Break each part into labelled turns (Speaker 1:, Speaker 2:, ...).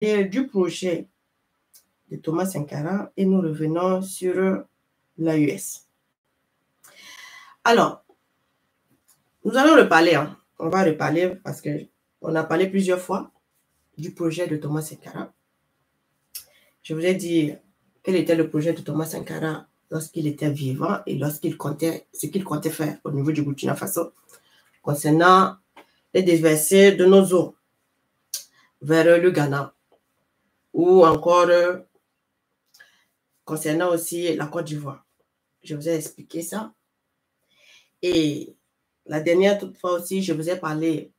Speaker 1: du projet de Thomas Sankara et nous revenons sur l'AES. Alors, nous allons reparler, hein. On va reparler parce qu'on a parlé plusieurs fois du projet de Thomas Sankara. Je vous ai dit quel était le projet de Thomas Sankara lorsqu'il était vivant et ce qu'il comptait faire au niveau du Burkina Faso concernant les déversées de nos eaux vers le Ghana ou encore concernant aussi la Côte d'Ivoire. Je vous ai expliqué ça. Et la dernière fois aussi, je vous ai parlé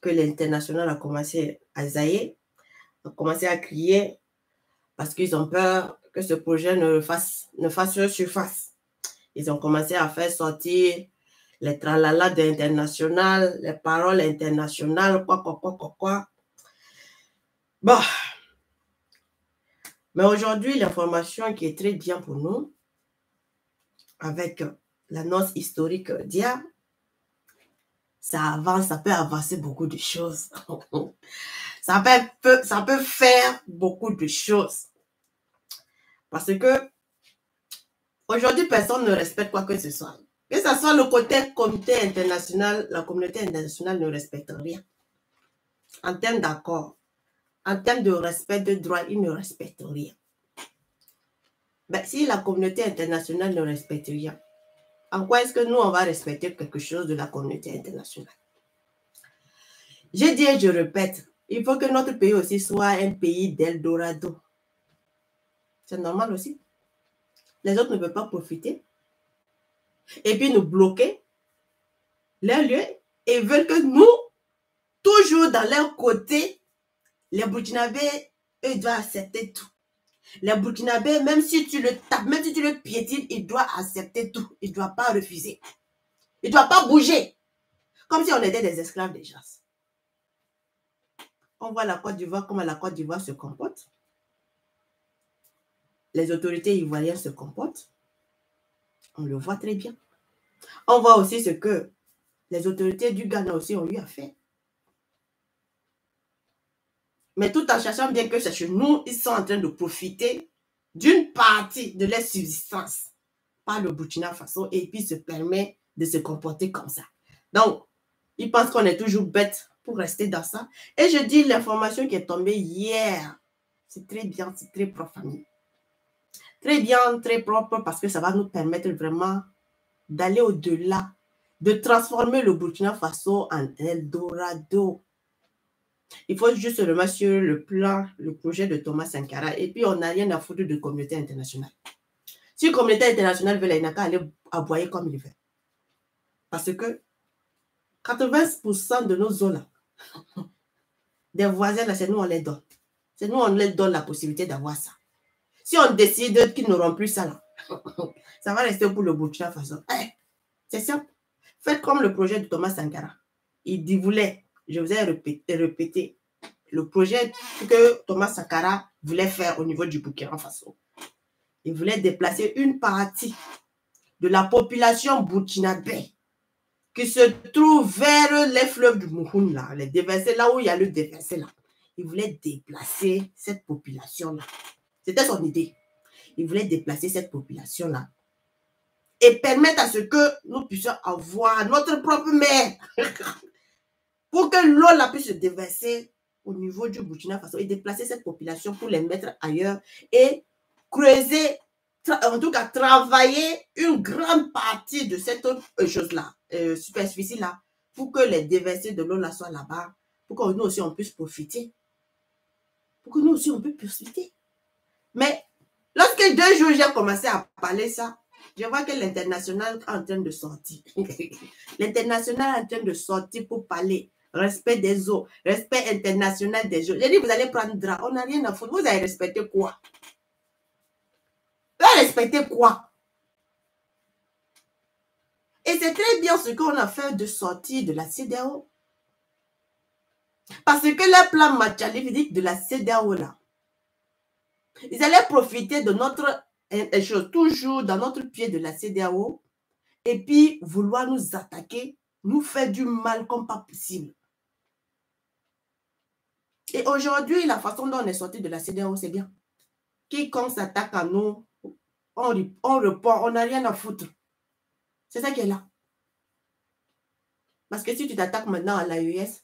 Speaker 1: que l'international a commencé à zailler, a commencé à crier parce qu'ils ont peur que ce projet ne fasse surface. Ils ont commencé à faire sortir les tralala d'international, les paroles internationales, quoi. Bon. Mais aujourd'hui, l'information qui est très bien pour nous, avec l'annonce historique d'hier, ça peut avancer beaucoup de choses. ça peut faire beaucoup de choses. Parce que aujourd'hui, personne ne respecte quoi que ce soit. Que ce soit le côté communauté international, la communauté internationale ne respecte rien. En termes d'accord, en termes de respect de droit, ils ne respectent rien. Ben, si la communauté internationale ne respecte rien, en quoi est-ce que nous, on va respecter quelque chose de la communauté internationale? J'ai dit et je répète, il faut que notre pays aussi soit un pays d'Eldorado. C'est normal aussi. Les autres ne veulent pas profiter. Et puis nous bloquer leur lieu et veulent que nous, toujours dans leur côté, les Burkinabés, eux, ils doivent accepter tout. Les Burkinabés, même si tu le tapes, même si tu le piétines, il doit accepter tout. Il ne doit pas refuser. Il ne doit pas bouger. Comme si on était des esclaves déjà. On voit la Côte d'Ivoire, comment la Côte d'Ivoire se comporte. Les autorités ivoiriennes se comportent. On le voit très bien. On voit aussi ce que les autorités du Ghana aussi ont eu à faire. Mais tout en sachant bien que c'est chez nous, ils sont en train de profiter d'une partie de leur subsistance par le Burkina Faso et puis se permet de se comporter comme ça. Donc, ils pensent qu'on est toujours bête pour rester dans ça. Et je dis l'information qui est tombée hier, c'est très bien, c'est très propre. Très bien, très propre parce que ça va nous permettre vraiment d'aller au-delà, de transformer le Burkina Faso en Eldorado. Il faut juste se remettre sur le plan, le projet de Thomas Sankara et puis on n'a rien à foutre de communauté internationale. Si la communauté internationale veut, il n'a qu'à aller aboyer comme il veut. Parce que 80% de nos eaux là, des voisins là, c'est nous on les donne. C'est nous on les donne la possibilité d'avoir ça. Si on décide qu'ils n'auront plus ça là, ça va rester pour le Burkina Faso. C'est simple. Faites comme le projet de Thomas Sankara. Il voulait, je vous ai répété, le projet que Thomas Sankara voulait faire au niveau du Burkina Faso. Il voulait déplacer une partie de la population burkinabé qui se trouve vers les fleuves du Mouhoun, là, les déversés, là où il y a le déversé, là. Il voulait déplacer cette population-là. C'était son idée. Il voulait déplacer cette population-là et permettre à ce que nous puissions avoir notre propre mer pour que l'eau là puisse se déverser au niveau du Burkina Faso et déplacer cette population pour les mettre ailleurs et creuser, en tout cas travailler une grande partie de cette chose-là, superficie-là, pour que les déversés de l'eau là soient là-bas, pour que nous aussi on puisse profiter. Pour que nous aussi on puisse profiter. Mais lorsque 2 jours j'ai commencé à parler ça, je vois que l'international est en train de sortir. L'international est en train de sortir pour parler. Respect des eaux, respect international des eaux. J'ai dit, vous allez prendre drap. On n'a rien à foutre. Vous allez respecter quoi? Vous allez respecter quoi? Et c'est très bien ce qu'on a fait de sortir de la CEDEAO. Parce que le plan machiavélique de la CEDEAO là, ils allaient profiter de notre chose, toujours dans notre pied de la CEDEAO, et puis vouloir nous attaquer, nous faire du mal comme pas possible. Et aujourd'hui, la façon dont on est sorti de la CEDEAO, c'est bien. Quiconque s'attaque à nous, on répond, on n'a rien à foutre. C'est ça qui est là. Parce que si tu t'attaques maintenant à l'AES,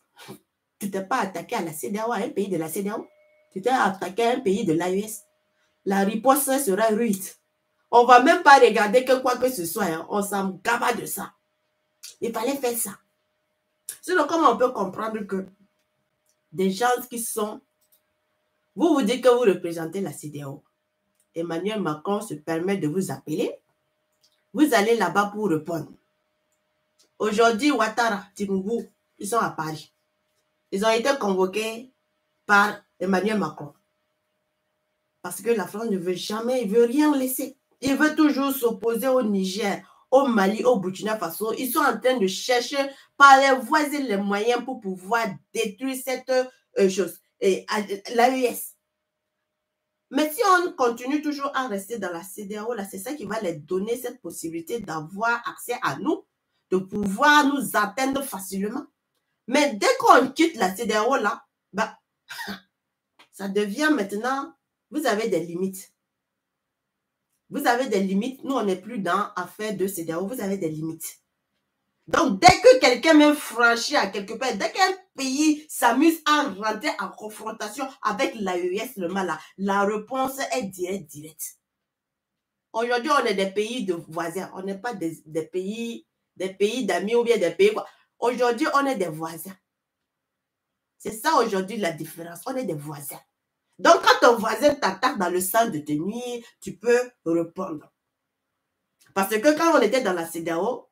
Speaker 1: tu ne t'es pas attaqué à la CEDEAO, à un pays de la CEDEAO. Tu t'es attaqué à un pays de l'AES. La riposte sera rude. On ne va même pas regarder que quoi que ce soit. Hein. On s'en gaba de ça. Il fallait faire ça. Sinon, comment on peut comprendre que des gens qui sont... Vous dites que vous représentez la CEDEAO. Emmanuel Macron se permet de vous appeler. Vous allez là-bas pour répondre. Aujourd'hui, Ouattara, Tinubu, ils sont à Paris. Ils ont été convoqués par Emmanuel Macron. Parce que la France ne veut jamais, il ne veut rien laisser. Il veut toujours s'opposer au Niger, au Mali, au Burkina Faso. Ils sont en train de chercher par les voies et les moyens pour pouvoir détruire cette chose, l'AES. Mais si on continue toujours à rester dans la CEDEAO, là, c'est ça qui va les donner cette possibilité d'avoir accès à nous, de pouvoir nous atteindre facilement. Mais dès qu'on quitte la CEDEAO, là, bah, ça devient maintenant, vous avez des limites. Vous avez des limites. Nous, on n'est plus dans affaire de CEDEAO. Vous avez des limites. Donc, dès que quelqu'un même franchit à quelque part, dès qu'un pays s'amuse à rentrer en confrontation avec l'AES, la réponse est directe. Aujourd'hui, on est des pays de voisins. On n'est pas des pays d'amis ou bien des pays... Aujourd'hui, on est des voisins. C'est ça aujourd'hui la différence. On est des voisins. Donc, quand ton voisin t'attaque dans le sens de te nuire, tu peux répondre. Parce que quand on était dans la CEDEAO,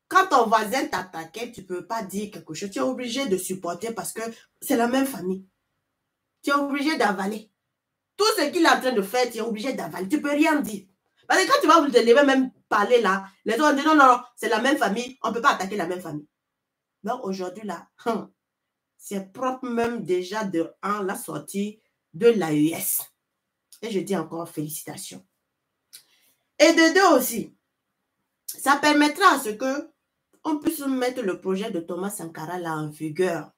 Speaker 1: quand ton voisin t'attaquait, tu ne peux pas dire quelque chose. Tu es obligé de supporter parce que c'est la même famille. Tu es obligé d'avaler. Tout ce qu'il est en train de faire, tu es obligé d'avaler. Tu ne peux rien dire. Parce que quand tu vas vous te lever, même parler là, les autres disent non, c'est la même famille. On ne peut pas attaquer la même famille. Donc aujourd'hui, là, c'est propre même déjà de la sortie de l'AES. Et je dis encore félicitations. Et de deux aussi, ça permettra à ce que on puisse mettre le projet de Thomas Sankara là en vigueur.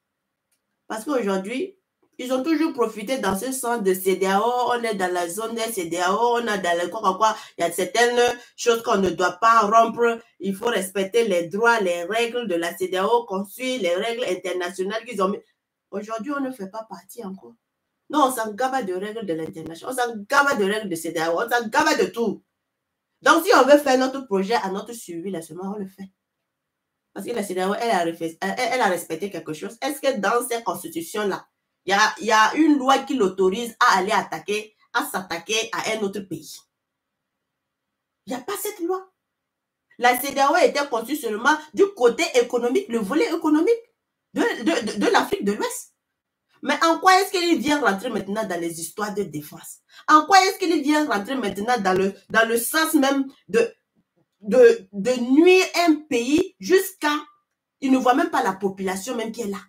Speaker 1: Parce qu'aujourd'hui, ils ont toujours profité dans ce sens de CEDEAO, on est dans la zone des CEDEAO, on est dans le quoi, il y a certaines choses qu'on ne doit pas rompre, il faut respecter les droits, les règles de la CEDEAO, qu'on suit les règles internationales qu'ils ont mis. Aujourd'hui, on ne fait pas partie encore. Non, on s'en gaba de règles de l'international, on s'en gaba de règles de CEDEAO, on s'en gaba de tout. Donc, si on veut faire notre projet à notre suivi, là seulement, on le fait. Parce que la CEDEAO, elle a respecté quelque chose. Est-ce que dans ces constitutions-là, il y a une loi qui l'autorise à aller s'attaquer à un autre pays? Il n'y a pas cette loi. La CEDEAO était conçue seulement du côté économique, le volet économique de l'Afrique de l'Ouest. Mais en quoi est-ce qu'il vient rentrer maintenant dans les histoires de défense? En quoi est-ce qu'il vient rentrer maintenant dans le sens même de nuire un pays jusqu'à... Il ne voit même pas la population même qui est là.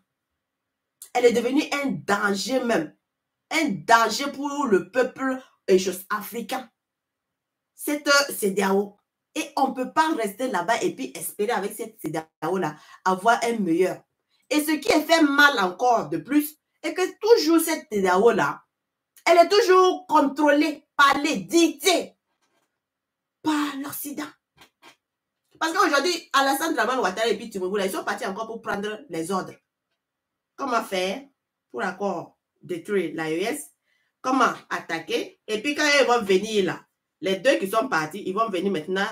Speaker 1: Elle est devenue un danger même. Un danger pour le peuple africain. Cette CEDEAO. Et on ne peut pas rester là-bas et puis espérer avec cette CEDEAO-là avoir un meilleur. Et ce qui est fait mal encore de plus, est que toujours cette CEDEAO-là, elle est toujours contrôlée, dictée par l'Occident. Parce qu'aujourd'hui, Alassane Dramane Ouattara et puis Tinubu, ils sont partis encore pour prendre les ordres. Comment faire pour encore détruire l'AES? Comment attaquer? Et puis quand ils vont venir là, les deux qui sont partis, ils vont venir maintenant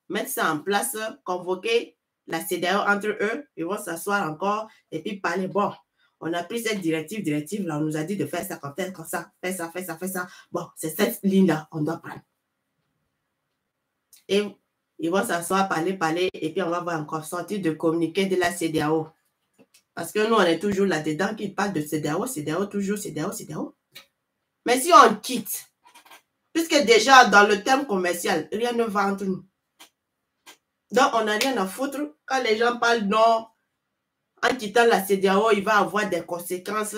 Speaker 1: mettre ça en place, convoquer la CEDEAO entre eux, ils vont s'asseoir encore et puis parler. Bon, on a pris cette directive là, on nous a dit de faire ça comme ça, faire ça. Bon, c'est cette ligne-là qu'on doit prendre. Et ils vont s'asseoir, parler, et puis on va voir encore sortir de communiqué de la CEDEAO. Parce que nous, on est toujours là-dedans qui parle de CEDEAO, toujours CEDEAO. Mais si on quitte, puisque déjà dans le terme commercial, rien ne va entre nous. Donc, on n'a rien à foutre. Quand les gens parlent non, en quittant la CEDEAO, il va avoir des conséquences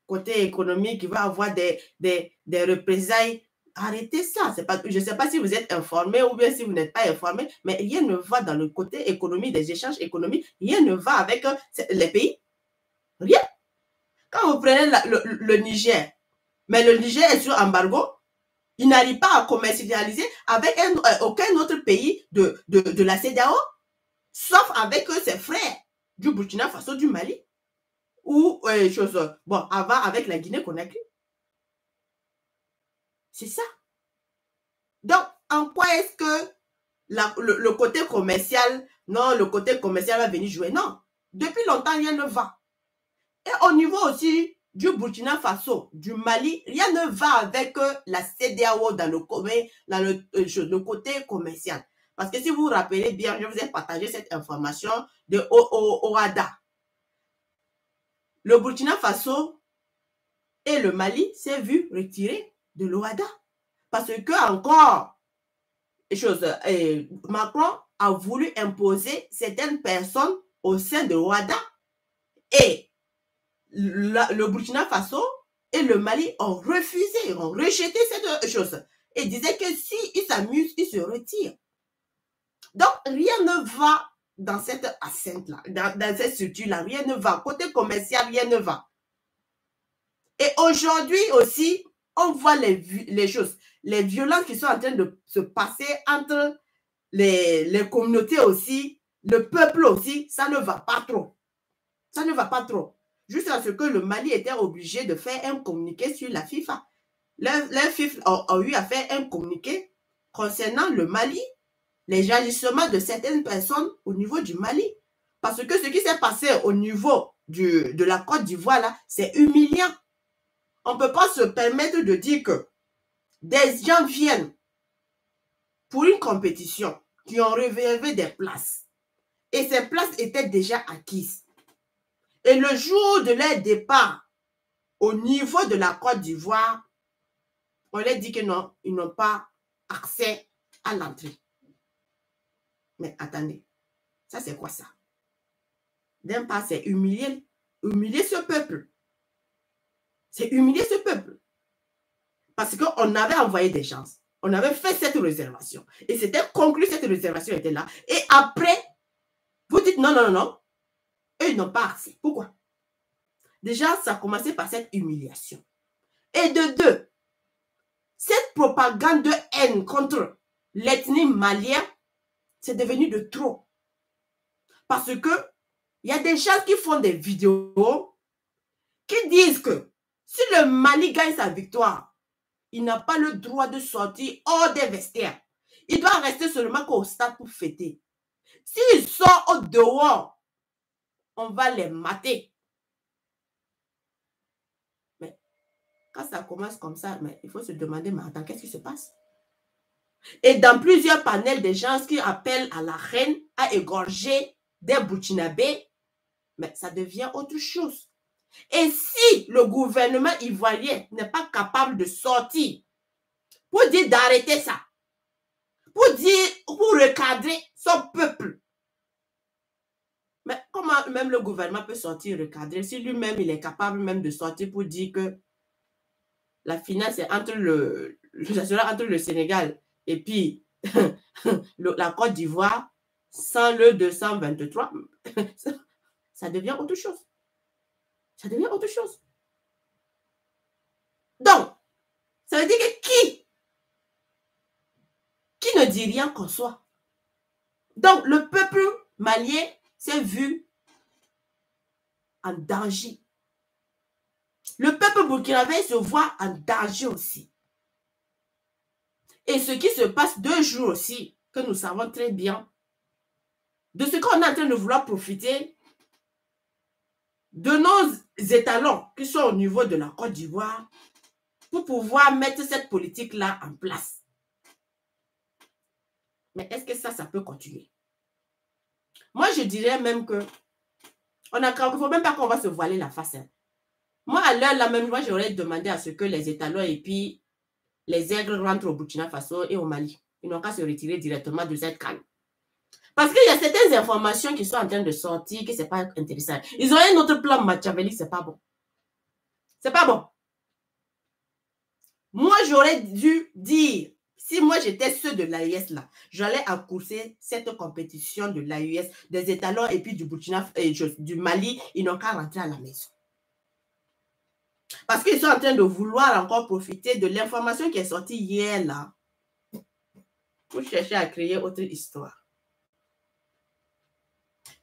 Speaker 1: côté économique, il va avoir des représailles. Arrêtez ça. Je ne sais pas si vous êtes informé ou bien si vous n'êtes pas informé, mais rien ne va dans le côté économique, des échanges économiques. Rien ne va avec les pays. Rien. Quand vous prenez le Niger, mais le Niger est sur embargo, il n'arrive pas à commercialiser avec aucun autre pays de la CEDEAO, sauf avec ses frères du Burkina Faso, du Mali, ou bon, avant avec la Guinée-Conakry. C'est ça. Donc, en quoi est-ce que le côté commercial, non, le côté commercial va venir jouer? Non. Depuis longtemps, rien ne va. Et au niveau aussi du Burkina Faso, du Mali, rien ne va avec la CEDEAO dans le côté commercial. Parce que si vous vous rappelez bien, je vous ai partagé cette information de OADA. Le Burkina Faso et le Mali s'est vu retirer de l'OADA. Parce que encore, Macron a voulu imposer certaines personnes au sein de l'OADA et le Burkina Faso et le Mali ont refusé, ont rejeté cette chose et disaient que s'ils s'amusent, ils se retirent. Donc, rien ne va dans cette enceinte-là, dans cette structure-là, rien ne va. Côté commercial, rien ne va. Et aujourd'hui aussi, on voit les choses, les violences qui sont en train de se passer entre les communautés aussi, le peuple aussi, ça ne va pas trop. Ça ne va pas trop. Jusqu'à ce que le Mali était obligé de faire un communiqué sur la FIFA. La FIFA a eu à faire un communiqué concernant le Mali, les agissements de certaines personnes au niveau du Mali. Parce que ce qui s'est passé au niveau de la Côte d'Ivoire, là, c'est humiliant. On ne peut pas se permettre de dire que des gens viennent pour une compétition qui ont réservé des places. Et ces places étaient déjà acquises. Et le jour de leur départ, au niveau de la Côte d'Ivoire, on leur dit que non, ils n'ont pas accès à l'entrée. Mais attendez, ça c'est quoi ça? D'un part, c'est humilier ce peuple. C'est humilier ce peuple. Parce qu'on avait envoyé des gens. On avait fait cette réservation. Et c'était conclu, cette réservation était là. Et après, vous dites non, non, non. Eux, ils n'ont pas accès. Pourquoi? Déjà, ça a commencé par cette humiliation. Et de deux, cette propagande de haine contre l'ethnie malienne, c'est devenu de trop. Parce que il y a des gens qui font des vidéos qui disent que si le Mali gagne sa victoire, il n'a pas le droit de sortir hors des vestiaires. Il doit rester seulement qu'au stade pour fêter. S'il sort au dehors, on va les mater. Mais quand ça commence comme ça, mais il faut se demander, mais attends, qu'est-ce qui se passe? Et dans plusieurs panels, des gens qui appellent à la reine à égorger des Burkinabés, mais ça devient autre chose. Et si le gouvernement ivoirien n'est pas capable de sortir pour dire d'arrêter ça, pour recadrer son peuple, mais comment même le gouvernement peut sortir recadrer si lui-même il est capable même de sortir pour dire que la finale c'est entre le Sénégal et puis la Côte d'Ivoire sans le 223, ça devient autre chose. Ça devient autre chose. Donc, ça veut dire que qui ne dit rien qu'en soi. Donc, le peuple malien s'est vu en danger. Le peuple burkinabé se voit en danger aussi. Et ce qui se passe 2 jours aussi, que nous savons très bien, de ce qu'on est en train de vouloir profiter de nos étalons qui sont au niveau de la Côte d'Ivoire pour pouvoir mettre cette politique-là en place. Mais est-ce que ça peut continuer? Moi, je dirais même que il ne faut même pas qu'on va se voiler la face. Hein. Moi, à l'heure là même, moi, j'aurais demandé à ce que les étalons et puis les aigles rentrent au Burkina Faso et au Mali. Ils n'ont qu'à se retirer directement de cette canne. Parce qu'il y a certaines informations qui sont en train de sortir que ce n'est pas intéressant. Ils ont un autre plan Machiavelli, ce n'est pas bon. C'est pas bon. Moi, j'aurais dû dire, si moi j'étais ceux de l'AES là, j'allais accourser cette compétition de l'AES, des étalons et puis du Burkina, du Mali, ils n'ont qu'à rentrer à la maison. Parce qu'ils sont en train de vouloir encore profiter de l'information qui est sortie hier, là, pour chercher à créer autre histoire.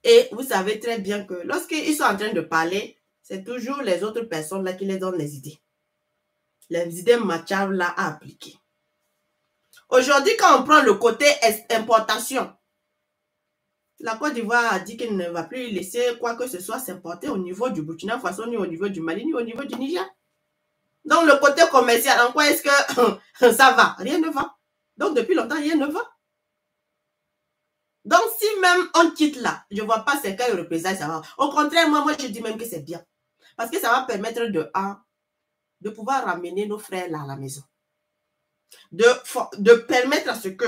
Speaker 1: Et vous savez très bien que lorsqu'ils sont en train de parler, c'est toujours les autres personnes là qui les donnent les idées. Les idées machaves là à appliquer. Aujourd'hui, quand on prend le côté importation, la Côte d'Ivoire a dit qu'elle ne va plus laisser quoi que ce soit s'importer au niveau du Burkina Faso, ni au niveau du Mali, ni au niveau du Niger. Donc, le côté commercial, en quoi est-ce que ça va? Rien ne va. Donc, depuis longtemps, rien ne va. Donc, si même on quitte là, je ne vois pas ces cas de représailles, ça va. Au contraire, moi, je dis même que c'est bien. Parce que ça va permettre de pouvoir ramener nos frères là à la maison. De permettre à ce que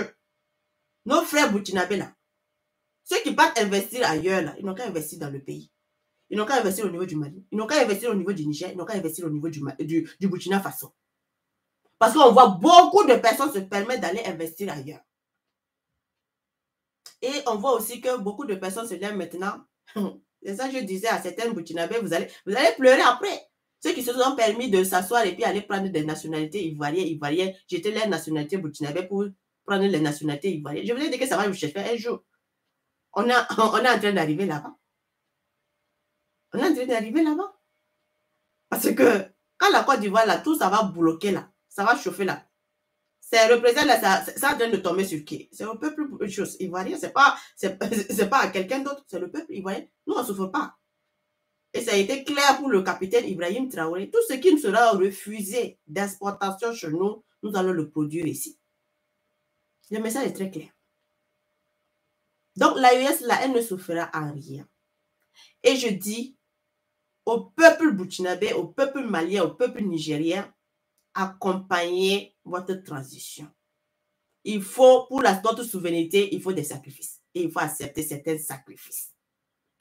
Speaker 1: nos frères burkinabés là, ceux qui partent investir ailleurs là, ils n'ont qu'à investir dans le pays. Ils n'ont qu'à investir au niveau du Mali. Ils n'ont qu'à investir au niveau du Niger. Ils n'ont qu'à investir au niveau du Burkina Faso. Parce qu'on voit beaucoup de personnes se permettre d'aller investir ailleurs. Et on voit aussi que beaucoup de personnes se lèvent maintenant. C'est ça que je disais à certains Burkinabés, vous allez pleurer après. Ceux qui se sont permis de s'asseoir et puis aller prendre des nationalités ivoiriennes, jeter leur nationalité burkinabé pour prendre les nationalités ivoiriennes. Je vous ai dit que ça va vous chercher un jour. On est en train d'arriver là-bas. On est en train d'arriver là-bas. Parce que quand la Côte d'Ivoire, là, tout ça va bloquer là. Ça va chauffer là. Ça représente là, ça en train de tomber sur qui? C'est le peuple ivoirien. C'est pas à quelqu'un d'autre. C'est le peuple ivoirien. Nous, on ne souffre pas. Et ça a été clair pour le capitaine Ibrahim Traoré. Tout ce qui ne sera refusé d'exportation chez nous, nous allons le produire ici. Le message est très clair. Donc, l'AES, là, elle ne souffrira en rien. Et je dis au peuple burkinabé, au peuple malien, au peuple nigérien, accompagner votre transition. Il faut, pour notre souveraineté, il faut des sacrifices. Et il faut accepter certains sacrifices.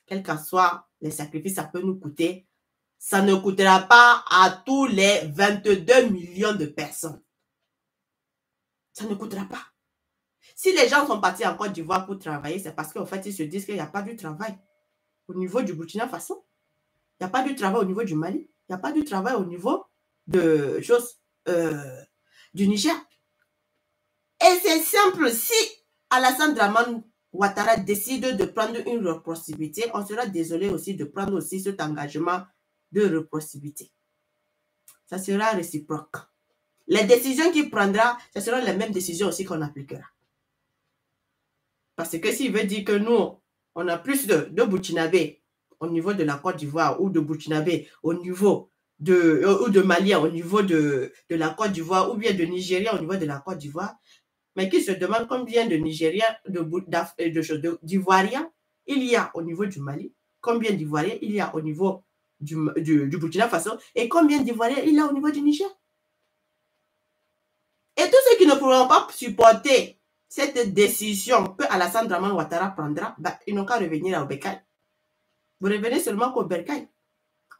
Speaker 1: Quels qu'en soient les sacrifices, ça peut nous coûter. Ça ne coûtera pas à tous les 22 millions de personnes. Ça ne coûtera pas. Si les gens sont partis en Côte d'Ivoire pour travailler, c'est parce qu'en fait, ils se disent qu'il n'y a pas du travail au niveau du Burkina Faso. Il n'y a pas du travail au niveau du Mali. Il n'y a pas du travail au niveau de choses du Niger. Et c'est simple. Si Alassane Dramane Ouattara décide de prendre une réciprocité, on sera désolé aussi de prendre aussi cet engagement de réciprocité. Ça sera réciproque. Les décisions qu'il prendra, ce seront les mêmes décisions aussi qu'on appliquera. Parce que s'il veut dire que nous, on a plus de Burkinabé au niveau de la Côte d'Ivoire ou de Burkinabé au niveau ou de Mali au niveau de la Côte d'Ivoire ou bien de Nigeria au niveau de la Côte d'Ivoire, mais qui se demande combien de Nigériens, d'Ivoiriens il y a au niveau du Mali, combien d'Ivoiriens il y a au niveau du Burkina Faso et combien d'Ivoiriens il y a au niveau du Niger. Et tous ceux qui ne pourront pas supporter cette décision que Alassane Dramane Ouattara prendra, ils n'ont qu'à revenir au Bercail. Vous revenez seulement qu'au Bercail.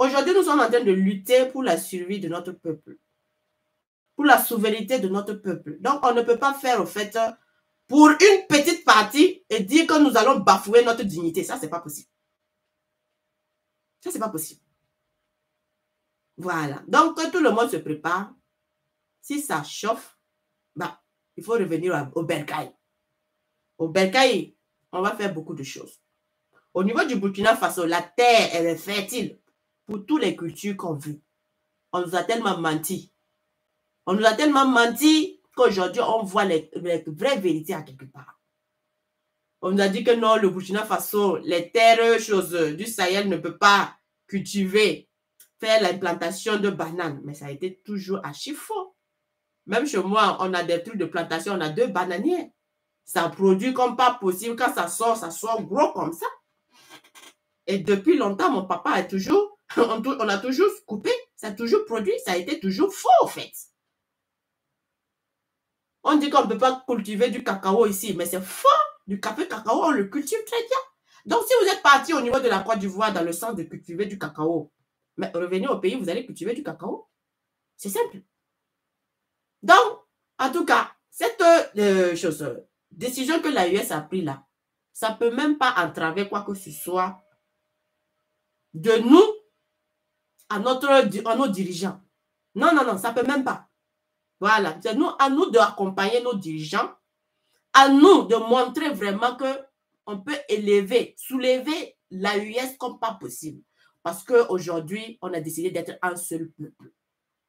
Speaker 1: Aujourd'hui, nous sommes en train de lutter pour la survie de notre peuple, pour la souveraineté de notre peuple. Donc, on ne peut pas faire, au fait, pour une petite partie et dire que nous allons bafouer notre dignité. Ça, c'est pas possible. Ça, c'est pas possible. Voilà. Donc, que tout le monde se prépare. Si ça chauffe, il faut revenir au Bercail. Au Bercail, on va faire beaucoup de choses. Au niveau du Burkina Faso, la terre, elle est fertile pour toutes les cultures qu'on veut. On nous a tellement menti. On nous a tellement menti qu'aujourd'hui, on voit les vraies vérités à quelque part. On nous a dit que non, le Burkina Faso, les terres du Sahel ne peut pas cultiver, faire l'implantation de bananes. Mais ça a été toujours archi faux. Même chez moi, on a des trucs de plantation, on a 2 bananiers. Ça produit comme pas possible. Quand ça sort gros comme ça. Et depuis longtemps, mon papa a toujours, on a toujours coupé, ça a toujours produit, ça a été toujours faux en fait. On dit qu'on ne peut pas cultiver du cacao ici, mais c'est faux. Du café cacao, on le cultive très bien. Donc, si vous êtes parti au niveau de la Côte d'Ivoire dans le sens de cultiver du cacao, mais revenez au pays, vous allez cultiver du cacao. C'est simple. Donc, en tout cas, cette décision que l'AES a prise là, ça ne peut même pas entraver quoi que ce soit de nous à nos dirigeants. Non, non, non, ça ne peut même pas. Voilà, c'est à nous d'accompagner nos dirigeants, à nous de montrer vraiment qu'on peut soulever l'AUS comme pas possible. Parce qu'aujourd'hui, on a décidé d'être un seul peuple.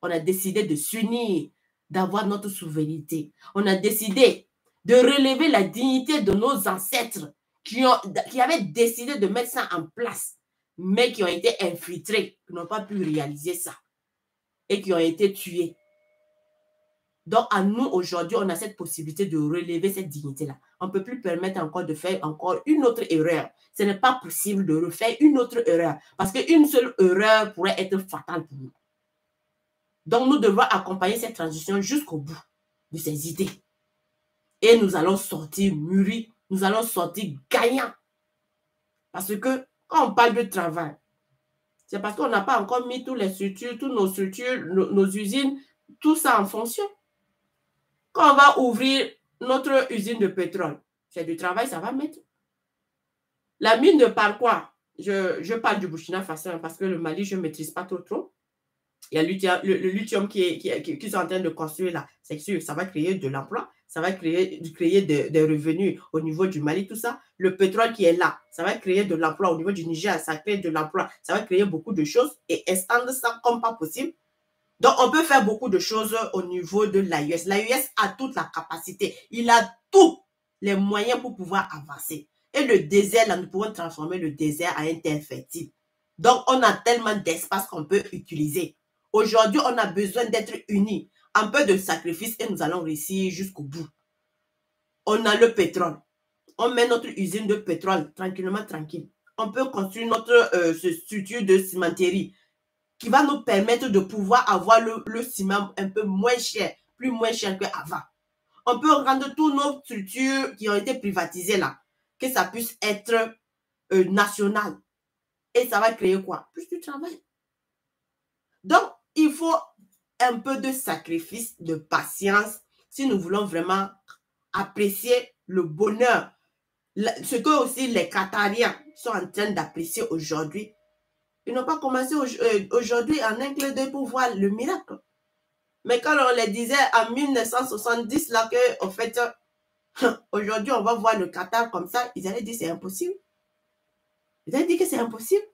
Speaker 1: On a décidé de s'unir, d'avoir notre souveraineté. On a décidé de relever la dignité de nos ancêtres qui avaient décidé de mettre ça en place, mais qui ont été infiltrés, qui n'ont pas pu réaliser ça et qui ont été tués. Donc, à nous, aujourd'hui, on a cette possibilité de relever cette dignité-là. On ne peut plus permettre encore de faire encore une autre erreur. Ce n'est pas possible de refaire une autre erreur parce qu'une seule erreur pourrait être fatale pour nous. Donc, nous devons accompagner cette transition jusqu'au bout de ces idées. Et nous allons sortir mûris, nous allons sortir gagnants. Parce que quand on parle de travail, c'est parce qu'on n'a pas encore mis toutes nos structures, nos usines, tout ça en fonction. Quand on va ouvrir notre usine de pétrole, c'est du travail, ça va mettre. La mine de Parcois, je parle du Burkina Faso parce que le Mali, je ne maîtrise pas trop. Il y a le lithium qui sont en train de construire là. C'est sûr, ça va créer de l'emploi, ça va créer des revenus au niveau du Mali, tout ça. Le pétrole qui est là, ça va créer de l'emploi au niveau du Niger, ça crée de l'emploi, ça va créer beaucoup de choses et extendre ça comme pas possible. Donc, on peut faire beaucoup de choses au niveau de l'AUS. L'AUS a toute la capacité. Il a tous les moyens pour pouvoir avancer. Et le désert, là, nous pouvons transformer le désert en une terre fertile. Donc, on a tellement d'espace qu'on peut utiliser. Aujourd'hui, on a besoin d'être unis. Un peu de sacrifice et nous allons réussir jusqu'au bout. On a le pétrole. On met notre usine de pétrole tranquillement, tranquille. On peut construire notre structure de cimenterie qui va nous permettre de pouvoir avoir le ciment un peu moins cher, plus moins cher qu'avant. On peut rendre toutes nos structures qui ont été privatisées là, que ça puisse être national. Et ça va créer quoi? Plus de travail. Donc, il faut un peu de sacrifice, de patience, si nous voulons vraiment apprécier le bonheur. Ce que aussi les Qatariens sont en train d'apprécier aujourd'hui. Ils n'ont pas commencé aujourd'hui en un clin d'œil pour voir le miracle. Mais quand on les disait en 1970, là, que, en fait, aujourd'hui, on va voir le Qatar comme ça, ils allaient dire que c'est impossible. Ils allaient dire que c'est impossible.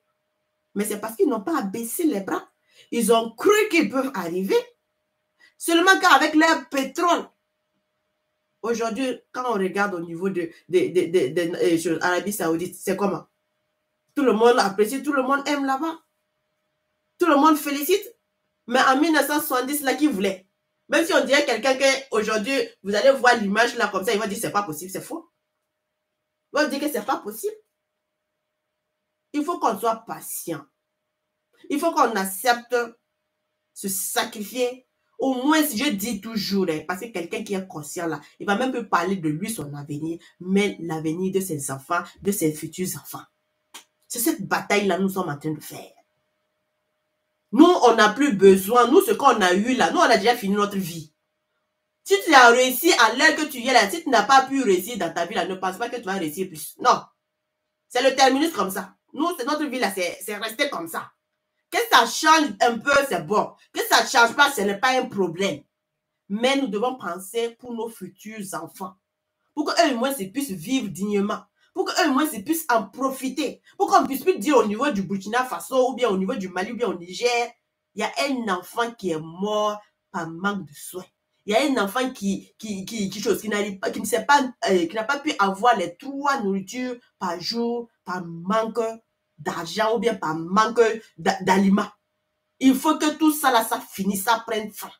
Speaker 1: Mais c'est parce qu'ils n'ont pas abaissé les bras. Ils ont cru qu'ils peuvent arriver. Seulement qu'avec leur pétrole, aujourd'hui, quand on regarde au niveau de l'Arabie Saoudite, c'est comment? Tout le monde apprécie, tout le monde aime là-bas. Tout le monde félicite. Mais en 1970, là, qui voulait? Même si on dirait quelqu'un qu'aujourd'hui, vous allez voir l'image là comme ça, il va dire c'est pas possible, c'est faux. Il va dire que c'est pas possible. Il faut qu'on soit patient. Il faut qu'on accepte se sacrifier. Au moins, je dis toujours, parce que quelqu'un qui est conscient là, il va même plus parler de lui, son avenir, mais l'avenir de ses enfants, de ses futurs enfants. C'est cette bataille-là que nous sommes en train de faire. Nous, on n'a plus besoin. Nous, ce qu'on a eu là, nous, on a déjà fini notre vie. Si tu as réussi à l'heure que tu y es là, si tu n'as pas pu réussir dans ta vie là, ne pense pas que tu vas réussir plus. Non. C'est le terminus comme ça. Nous, c'est notre vie là, c'est resté comme ça. Que ça change un peu, c'est bon. Que ça ne change pas, ce n'est pas un problème. Mais nous devons penser pour nos futurs enfants. Pour qu'eux, au moins, ils puissent vivre dignement. Pour qu'eux, au moins, ils puissent en profiter. Pour qu'on puisse plus dire au niveau du Burkina Faso, ou bien au niveau du Mali, ou bien au Niger, il y a un enfant qui est mort par manque de soins. Il y a un enfant qui ne sait pas, qui n'a pas pu avoir les 3 nourritures par jour par manque d'argent ou bien par manque d'aliments. Il faut que tout ça là, ça finisse, ça prenne fin.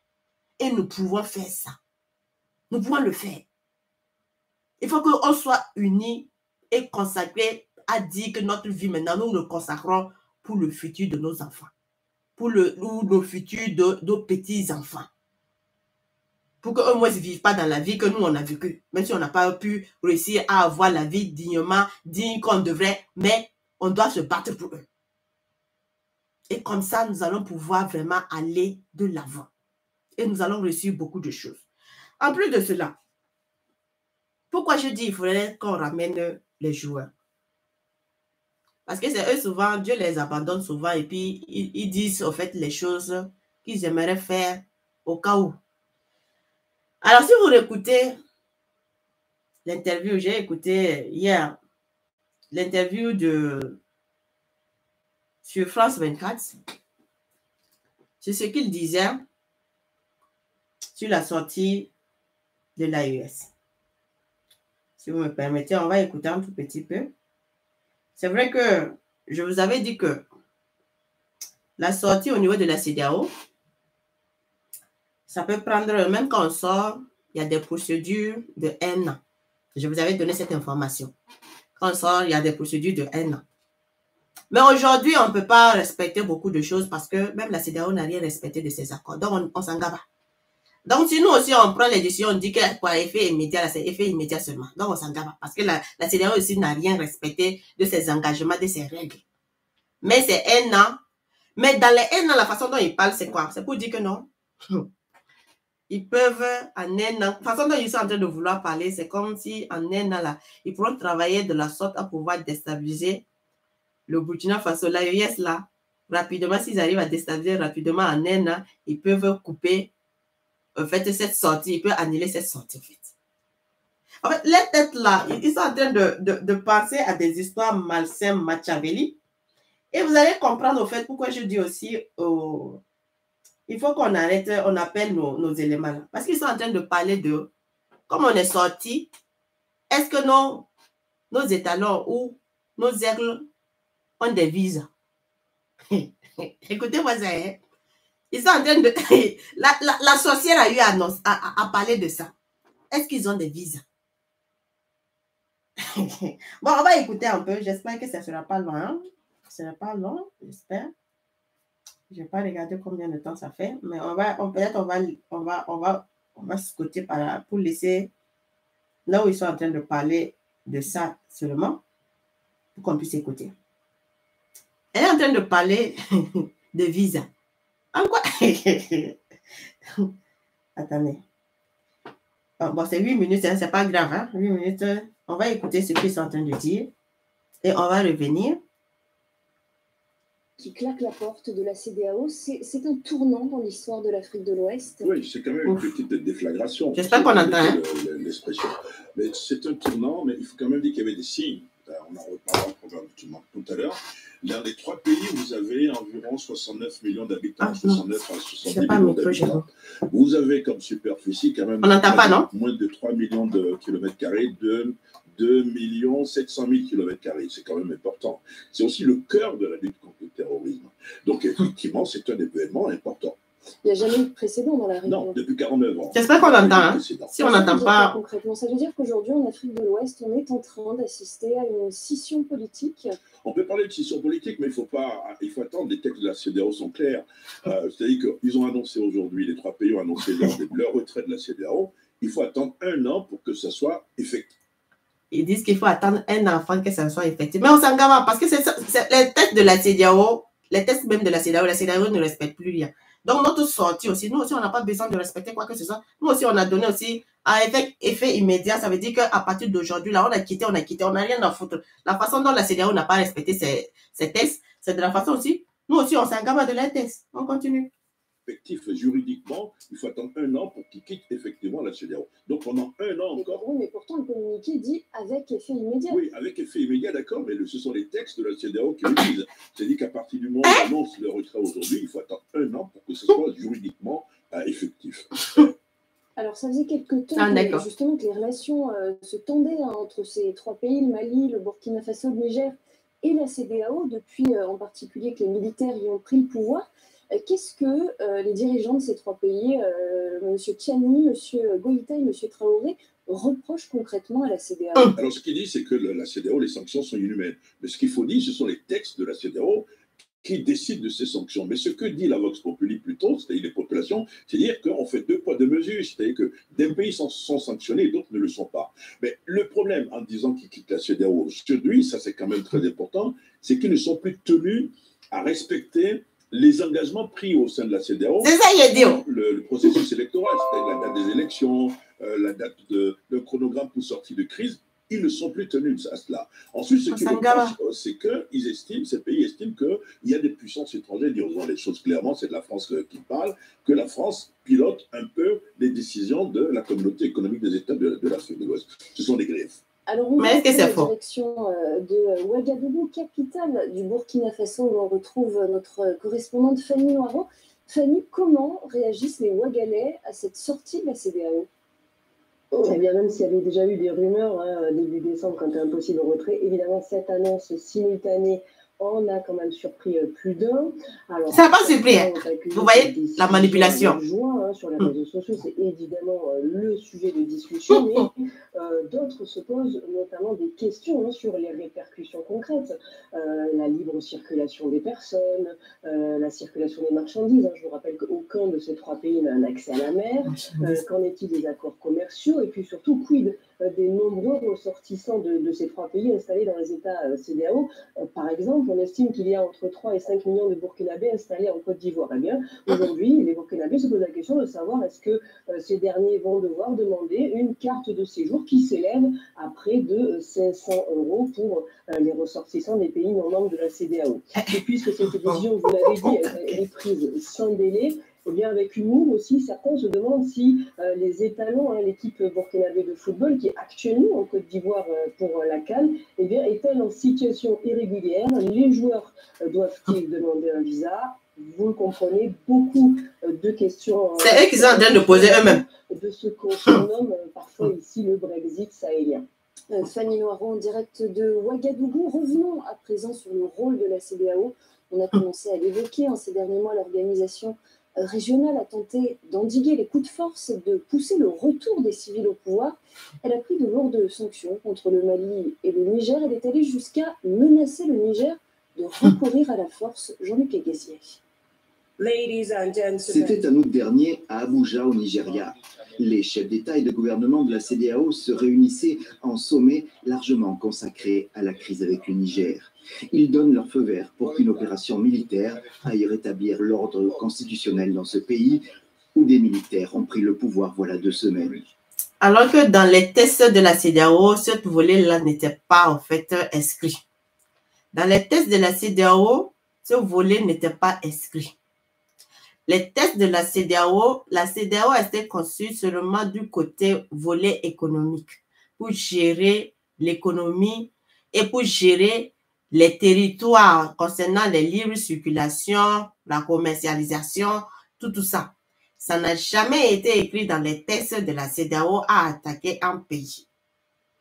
Speaker 1: Et nous pouvons faire ça. Nous pouvons le faire. Il faut qu'on soit unis et consacrés à dire que notre vie maintenant, nous nous consacrons pour le futur de nos enfants. Pour le futur de nos petits-enfants. Pour qu'eux, moi, ils ne vivent pas dans la vie que nous, on a vécue. Même si on n'a pas pu réussir à avoir la vie dignement, digne qu'on devrait, mais on doit se battre pour eux. Et comme ça, nous allons pouvoir vraiment aller de l'avant. Et nous allons réussir beaucoup de choses. En plus de cela, pourquoi je dis qu'il faudrait qu'on ramène les joueurs? Parce que c'est eux souvent, Dieu les abandonne souvent et puis ils disent au fait les choses qu'ils aimeraient faire au cas où. Alors si vous réécoutez l'interview, j'ai écouté hier l'interview sur France 24, c'est ce qu'il disait sur la sortie de l'AES. Si vous me permettez, on va écouter un tout petit peu. C'est vrai que je vous avais dit que la sortie au niveau de la CEDEAO, ça peut prendre, même quand on sort, il y a des procédures de 1 an. Je vous avais donné cette information. Quand on sort, il y a des procédures de 1 an. Mais aujourd'hui, on ne peut pas respecter beaucoup de choses parce que même la CEDEAO n'a rien respecté de ses accords. Donc, on s'en gave. Donc, si nous aussi, on prend les décisions, on dit que pour effet immédiat, c'est effet immédiat seulement. Donc, on s'en gave. Parce que la CEDEAO aussi n'a rien respecté de ses engagements, de ses règles. Mais c'est 1 an. Mais dans les 1 an, la façon dont ils parlent, c'est quoi? C'est pour dire que non. Ils peuvent, en 1 an, la façon dont ils sont en train de vouloir parler, c'est comme si en 1 an, là, ils pourront travailler de la sorte à pouvoir déstabiliser le Burkina Faso, l'AES, là. Rapidement, s'ils arrivent à déstabiliser rapidement en 1 an, ils peuvent couper, en fait, cette sortie, ils peuvent annuler cette sortie, en fait. Les têtes là, ils sont en train de penser à des histoires malsaines, Machiavelli. Et vous allez comprendre, au fait, pourquoi je dis aussi, il faut qu'on arrête, on appelle nos éléments là. Parce qu'ils sont en train de parler de, comme on est sorti, est-ce que nos étalons ou nos aigles ont des visas? Écoutez-moi ça, hein? Ils sont en train de... la sorcière a eu à parler de ça. Est-ce qu'ils ont des visas? Bon, on va écouter un peu. J'espère que ça ne sera pas long. Hein? Ça ne sera pas long, j'espère. Je n'ai pas regardé combien de temps ça fait, mais peut-être on va se côté par là pour laisser là où ils sont en train de parler de ça seulement pour qu'on puisse écouter. Elle est en train de parler de visa. En quoi? Attendez. Bon, c'est 8 minutes, hein, c'est pas grave. Hein? 8 minutes, on va écouter ce qu'ils sont en train de dire et on va revenir.
Speaker 2: Qui claque la porte de la CEDEAO, c'est un tournant dans l'histoire de l'Afrique de l'Ouest.
Speaker 3: Oui, c'est quand même une petite déflagration.
Speaker 1: J'espère qu'on entend.
Speaker 3: L'expression. Mais c'est un tournant, mais il faut quand même dire qu'il y avait des signes. On en reparlera probablement tout à l'heure. Dans les 3 pays, vous avez environ 69 millions d'habitants, 69 à 70 millions d'habitants. Vous avez comme superficie quand même moins de 3 millions de kilomètres carrés, 2 700 000 kilomètres carrés. C'est quand même important. C'est aussi le cœur de la lutte contre le terrorisme. Donc effectivement, c'est un événement important.
Speaker 2: Il n'y a jamais eu de précédent dans la région.
Speaker 3: Non, depuis 49 ans.
Speaker 1: J'espère qu'on entend. Hein. Si on n'entend pas...
Speaker 2: Concrètement, ça veut dire qu'aujourd'hui, en Afrique de l'Ouest, on est en train d'assister à une scission politique.
Speaker 3: On peut parler de scission politique, mais il faut attendre. Les textes de la CEDEAO sont clairs. C'est-à-dire qu'ils ont annoncé aujourd'hui, les 3 pays ont annoncé leur retrait de la CEDEAO. Il faut attendre 1 an pour que ça soit effectif.
Speaker 1: Ils disent qu'il faut attendre 1 an afin que ça soit effectif. Mais on s'en gave parce que c'est les textes de la CEDEAO, les textes même de la CEDEAO ne respectent plus rien. Donc, notre sortie aussi, nous aussi, on n'a pas besoin de respecter quoi que ce soit. Nous aussi, on a donné aussi un effet immédiat. Ça veut dire qu'à partir d'aujourd'hui, là, on a quitté, on n'a rien à foutre. La façon dont la CEDEAO n'a pas respecté ces textes, c'est de la façon aussi, nous aussi, on s'engage de les textes. On continue.
Speaker 3: Effectif juridiquement, il faut attendre 1 an pour qu'ils quittent effectivement la CEDEAO. Donc pendant 1 an encore.
Speaker 2: Oui, mais pourtant le communiqué dit avec effet immédiat.
Speaker 3: Oui, avec effet immédiat, d'accord, mais ce sont les textes de la CEDEAO qui le disent. C'est-à-dire qu'à partir du moment où on annonce le retrait aujourd'hui, il faut attendre 1 an pour que ce soit juridiquement effectif.
Speaker 2: Alors ça faisait quelques temps justement que les relations se tendaient entre ces 3 pays, le Mali, le Burkina Faso, le Niger et la CEDEAO, depuis en particulier que les militaires y ont pris le pouvoir. Qu'est-ce que les dirigeants de ces 3 pays, M. Tiani, M. Goïta et M. Traoré, reprochent concrètement à la CEDEAO?
Speaker 3: Alors, ce qu'il dit, c'est que la CEDEAO, les sanctions sont inhumaines. Mais ce qu'il faut dire, ce sont les textes de la CEDEAO qui décident de ces sanctions. Mais ce que dit la Vox Populi plutôt, c'est-à-dire les populations, c'est dire qu'on fait 2 poids 2 mesures. C'est-à-dire que des pays sont sanctionnés et d'autres ne le sont pas. Mais le problème, en disant qu'ils quittent la CEDEAO aujourd'hui, ça c'est quand même très important, c'est qu'ils ne sont plus tenus à respecter les engagements pris au sein de la CEDEAO.
Speaker 1: C'est ça, il est dit.
Speaker 3: Le processus électoral, c'est-à-dire la date des élections, la date de chronogramme pour sortir de crise. Ils ne sont plus tenus à cela. Ensuite, ce qui me passe, c'est qu'ils estiment, ces pays estiment qu'il y a des puissances étrangères, disons les choses clairement, c'est de la France qui parle, que la France pilote un peu les décisions de la communauté économique des États de l'Afrique de l'Ouest. Ce sont des griefs.
Speaker 2: Alors, on va en direction de Ouagadougou, capitale du Burkina Faso, où on retrouve notre correspondante Fanny Noireau. Fanny, comment réagissent les Ouagalais à cette sortie de la CEDEAO?
Speaker 4: Eh bien, même s'il y avait déjà eu des rumeurs début décembre quant à un possible retrait, évidemment, cette annonce simultanée en a quand même surpris plus d'un.
Speaker 1: Ça n'a pas surpris. Vous voyez la manipulation.
Speaker 4: Sur les réseaux sociaux, c'est évidemment le sujet de discussion, mais d'autres se posent notamment des questions sur les répercussions concrètes. La libre circulation des personnes, la circulation des marchandises. Je vous rappelle qu'aucun de ces trois pays n'a un accès à la mer. Qu'en est-il des accords commerciaux? Et puis surtout, quid des nombreux ressortissants de ces trois pays installés dans les États CEDEAO? Par exemple, on estime qu'il y a entre 3 et 5 millions de Burkinabés installés en Côte d'Ivoire. Eh bien, aujourd'hui, les Burkinabés se posent la question de savoir est-ce que ces derniers vont devoir demander une carte de séjour qui s'élève à près de 500 € pour les ressortissants des pays non membres de la CEDEAO. Et puisque cette décision, vous l'avez dit, elle est prise sans délai, eh bien, avec humour aussi, certains se demandent si les étalons, l'équipe burkinabé de football, qui est actuellement en Côte d'Ivoire pour la CAN, eh bien, est-elle en situation irrégulière? Les joueurs doivent-ils demander un visa? Vous le comprenez, beaucoup de questions.
Speaker 1: C'est eux qui sont en train de poser eux-mêmes.
Speaker 4: De ce qu'on surnomme parfois ici le Brexit sahélien.
Speaker 2: Fanny Noireau, en direct de Ouagadougou. Revenons à présent sur le rôle de la CEDEAO. On a commencé à l'évoquer en ces derniers mois. L'organisation régionale a tenté d'endiguer les coups de force et de pousser le retour des civils au pouvoir. Elle a pris de lourdes sanctions contre le Mali et le Niger. Elle est allée jusqu'à menacer le Niger de recourir à la force. Jean-Luc Agassier.
Speaker 5: C'était en août dernier à Abuja, au Nigeria. Les chefs d'État et de gouvernement de la CEDEAO se réunissaient en sommet largement consacré à la crise avec le Niger. Ils donnent leur feu vert pour qu'une opération militaire aille rétablir l'ordre constitutionnel dans ce pays où des militaires ont pris le pouvoir voilà 2 semaines.
Speaker 1: Alors que dans les tests de la CEDEAO, ce volet-là n'était pas en fait inscrit. Dans les tests de la CEDEAO, ce volet n'était pas inscrit. Les tests de la CEDEAO a été conçue seulement du côté volet économique pour gérer l'économie et pour gérer les territoires concernant les libres circulations, la commercialisation, tout ça. Ça n'a jamais été écrit dans les tests de la CEDEAO à attaquer un pays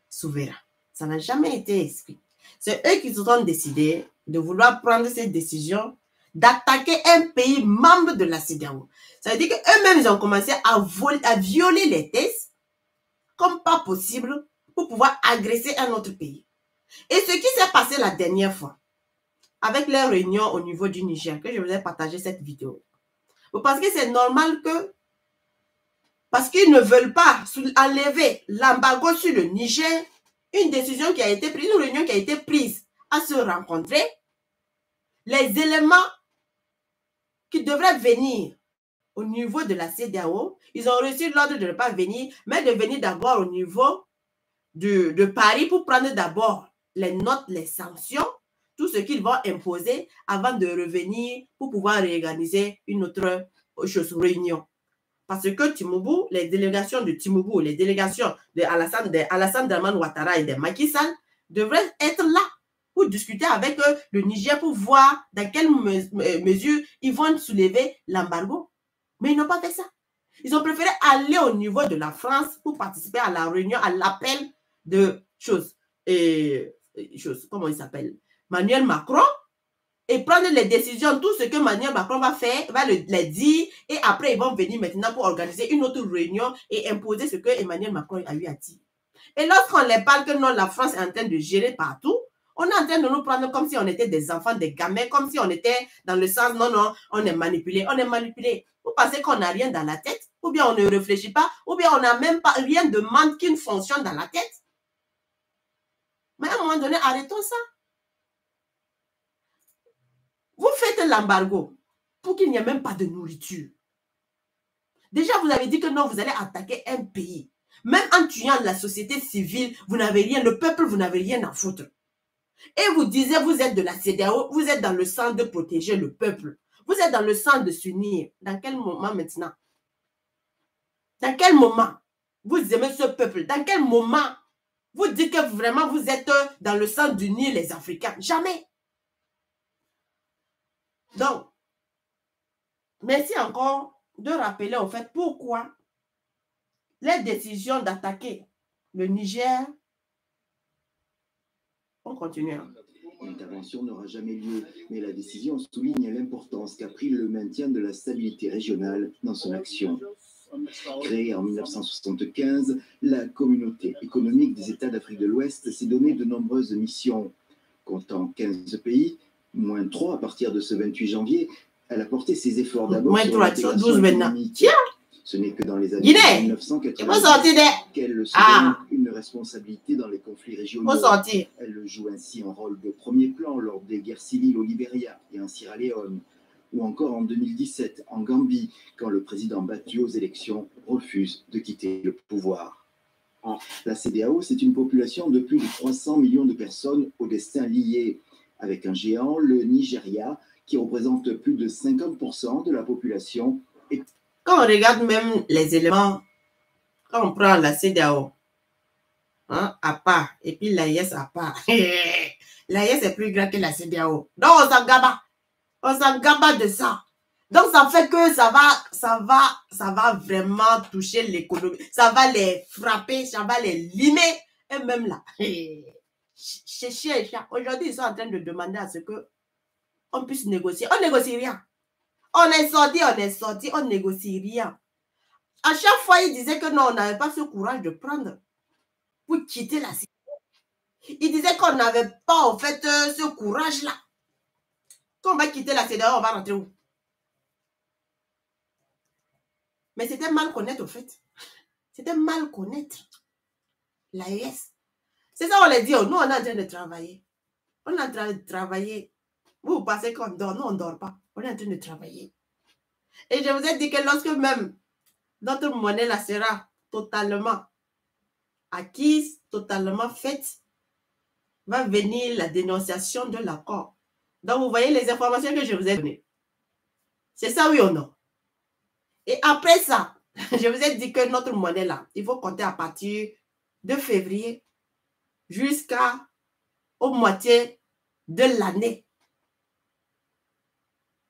Speaker 1: souverain. Ça n'a jamais été écrit. C'est eux qui se sont décidés de vouloir prendre cette décision d'attaquer un pays membre de la CEDEAO. Ça veut dire qu'eux-mêmes, ils ont commencé à violer les tests comme pas possible pour pouvoir agresser un autre pays. Et ce qui s'est passé la dernière fois, avec leur réunion au niveau du Niger, que je vous ai partagé cette vidéo, vous pensez que c'est normal que, parce qu'ils ne veulent pas enlever l'embargo sur le Niger, une décision qui a été prise, une réunion qui a été prise à se rencontrer, les éléments qui devraient venir au niveau de la CEDEAO, ils ont reçu l'ordre de ne pas venir, mais de venir d'abord au niveau de Paris pour prendre d'abord les notes, les sanctions, tout ce qu'ils vont imposer avant de revenir pour pouvoir réorganiser une autre réunion. Parce que Timoubou, les délégations de Timoubou, les délégations de Alassane Draman Ouattara et de Macky Sall devraient être là pour discuter avec le Niger pour voir dans quelle mesure ils vont soulever l'embargo. Mais ils n'ont pas fait ça. Ils ont préféré aller au niveau de la France pour participer à la réunion, à l'appel de comment il s'appelle, Emmanuel Macron, et prendre les décisions, tout ce que Emmanuel Macron va faire, va les dire, et après ils vont venir maintenant pour organiser une autre réunion et imposer ce que Emmanuel Macron a eu à dire. Et lorsqu'on les parle que non, la France est en train de gérer partout, on est en train de nous prendre comme si on était des enfants, des gamins, comme si on était dans le sens, non, on est manipulé, on est manipulé. Vous pensez qu'on n'a rien dans la tête, ou bien on ne réfléchit pas, ou bien on n'a même pas rien de manque qui fonctionne dans la tête. Mais à un moment donné, arrêtons ça. Vous faites l'embargo pour qu'il n'y ait même pas de nourriture. Déjà, vous avez dit que non, vous allez attaquer un pays. Même en tuant la société civile, vous n'avez rien, le peuple, vous n'avez rien à foutre. Et vous disiez, vous êtes de la CEDEAO, vous êtes dans le sens de protéger le peuple. Vous êtes dans le sens de s'unir. Dans quel moment maintenant? Dans quel moment vous aimez ce peuple? Dans quel moment vous dites que vraiment vous êtes dans le sens d'unir les Africains? Jamais. Donc, merci encore de rappeler au fait pourquoi les décisions d'attaquer le Niger, on continue.
Speaker 5: L'intervention n'aura jamais lieu, mais la décision souligne l'importance qu'a pris le maintien de la stabilité régionale dans son action. Créée en 1975, la Communauté économique des États d'Afrique de l'Ouest s'est donné de nombreuses missions. Comptant 15 pays, moins 3 à partir de ce 28 janvier, elle a porté ses efforts d'abord sur l'intégration économique. Ce n'est que dans les années 1990 qu'elle se donne une responsabilité dans les conflits régionaux. Elle joue ainsi un rôle de premier plan lors des guerres civiles au Libéria et en Sierra Leone, ou encore en 2017 en Gambie, quand le président battu aux élections refuse de quitter le pouvoir. La CEDEAO, c'est une population de plus de 300 millions de personnes au destin lié, avec un géant, le Nigeria, qui représente plus de 50% de la population.
Speaker 1: Quand on regarde même les éléments, quand on prend la CEDEAO, hein, à part, et puis l'AES à part, l'AES est plus grand que la CEDEAO. Donc on s'en gaba. On s'en gaba de ça. Donc ça fait que ça va vraiment toucher l'économie. Ça va les frapper, ça va les limer. Et même là, aujourd'hui ils sont en train de demander à ce que on puisse négocier. On négocie rien. On est sorti, on négocie rien. À chaque fois, ils disaient que non, on n'avait pas ce courage de prendre pour quitter la cité. Ils disaient qu'on n'avait pas, en fait, ce courage-là. Quand on va quitter la CEDEAO, on va rentrer où? Mais c'était mal connaître, au fait. C'était mal connaître l'AES. C'est ça, on les dit, oh, nous, on est en train de travailler. On est en train de travailler. Vous pensez qu'on dort, nous, on ne dort pas. On est en train de travailler. Et je vous ai dit que lorsque même notre monnaie là sera totalement acquise, totalement faite, va venir la dénonciation de l'accord. Donc, vous voyez les informations que je vous ai données. C'est ça, oui ou non? Et après ça, je vous ai dit que notre monnaie là, il faut compter à partir de février jusqu'au moitié de l'année.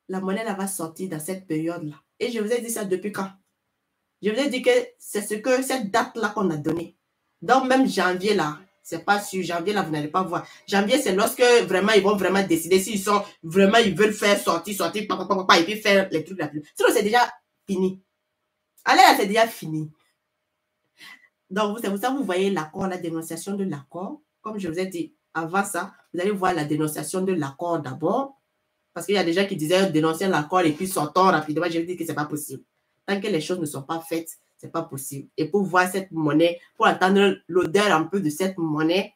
Speaker 1: La monnaie là va sortir dans cette période-là. Et je vous ai dit ça depuis quand? Je vous ai dit que c'est cette date-là qu'on a donnée. Donc, même janvier là, c'est pas sûr. Janvier là, vous n'allez pas voir. Janvier, c'est lorsque vraiment, ils vont vraiment décider s'ils sont vraiment, ils veulent faire sortir, et puis faire les trucs là. Sinon, c'est déjà fini. Allez là, c'est déjà fini. Donc, c'est pour ça que vous voyez l'accord, la dénonciation de l'accord. Comme je vous ai dit, avant ça, vous allez voir la dénonciation de l'accord d'abord. Parce qu'il y a des gens qui disaient dénoncer l'accord et puis sortons rapidement. Je vous dis que ce n'est pas possible. Tant que les choses ne sont pas faites, ce n'est pas possible. Et pour voir cette monnaie, pour entendre l'odeur un peu de cette monnaie,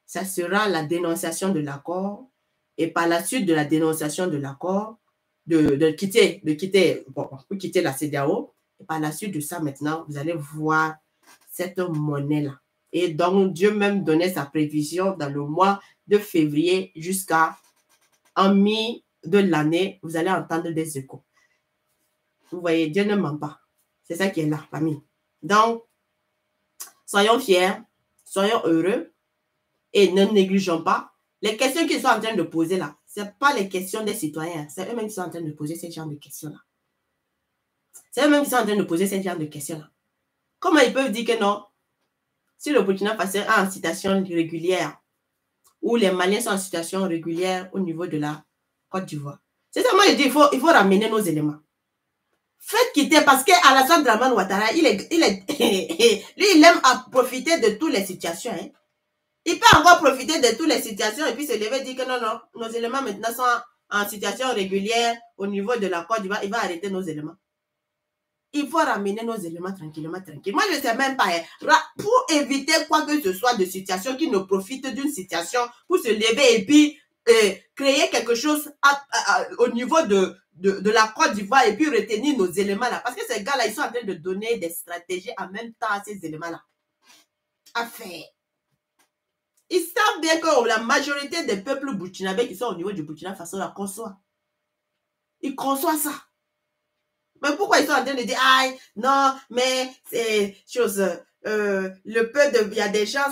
Speaker 1: ça sera la dénonciation de l'accord. Et par la suite de la dénonciation de l'accord, pour quitter la CEDEAO. Et par la suite de ça, maintenant, vous allez voir cette monnaie-là. Et donc, Dieu même donnait sa prévision dans le mois de février jusqu'à en mi de l'année, vous allez entendre des échos. Vous voyez, Dieu ne ment pas. C'est ça qui est là, famille. Donc, soyons fiers, soyons heureux et ne négligeons pas les questions qu'ils sont en train de poser là. Ce n'est pas les questions des citoyens. C'est eux-mêmes qui sont en train de poser ce genre de questions-là. C'est eux-mêmes qui sont en train de poser ce genre de questions-là. Comment ils peuvent dire que non? Si le Burkina Faso est en situation régulière, ou les Maliens sont en situation régulière au niveau de la Côte d'Ivoire. C'est ça, moi je dis, il faut ramener nos éléments. Faites quitter, parce qu'Alassane Dramane Ouattara, lui, il aime profiter de toutes les situations. Hein. Il peut encore profiter de toutes les situations et puis se lever et dire que non, nos éléments maintenant sont en situation régulière au niveau de la Côte d'Ivoire. Il va arrêter nos éléments. Il faut ramener nos éléments tranquillement. Moi, je ne sais même pas. Hein, pour éviter quoi que ce soit de situation qui ne profite d'une situation pour se lever et puis créer quelque chose au niveau de la Côte d'Ivoire et puis retenir nos éléments là. Parce que ces gars-là, ils sont en train de donner des stratégies en même temps à ces éléments-là. à faire. Ils savent bien que la majorité des peuples burkinabés qui sont au niveau du Burkina Faso la conçoivent. Ils conçoivent ça. Mais pourquoi ils sont en train de dire, ah, non, mais c'est chose, il y a des gens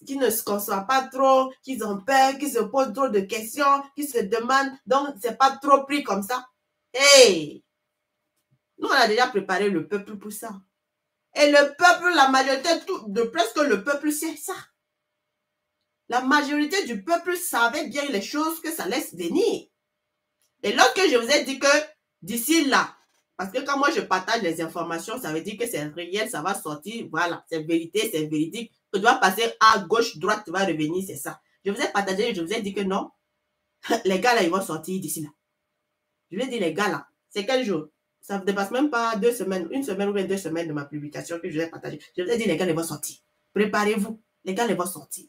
Speaker 1: qui ne se conçoivent pas trop, qui ont peur, qui se posent trop de questions, qui se demandent, donc c'est pas trop pris comme ça. Hey! Nous, on a déjà préparé le peuple pour ça. Et le peuple, la majorité, de presque le peuple sait ça. La majorité du peuple savait bien les choses que ça laisse venir. Et lorsque je vous ai dit que d'ici là, parce que quand moi je partage les informations, ça veut dire que c'est réel, ça va sortir, voilà, c'est vérité, c'est véridique. Tu dois passer à gauche, droite, tu vas revenir, c'est ça. Je vous ai partagé, je vous ai dit que non, les gars là, ils vont sortir d'ici là. Je vous ai dit, les gars là, c'est quel jour? Ça ne dépasse même pas 2 semaines, 1 semaine ou bien 2 semaines de ma publication que je vous ai partagée. Je vous ai dit, les gars, ils vont sortir. Préparez-vous, les gars, ils vont sortir.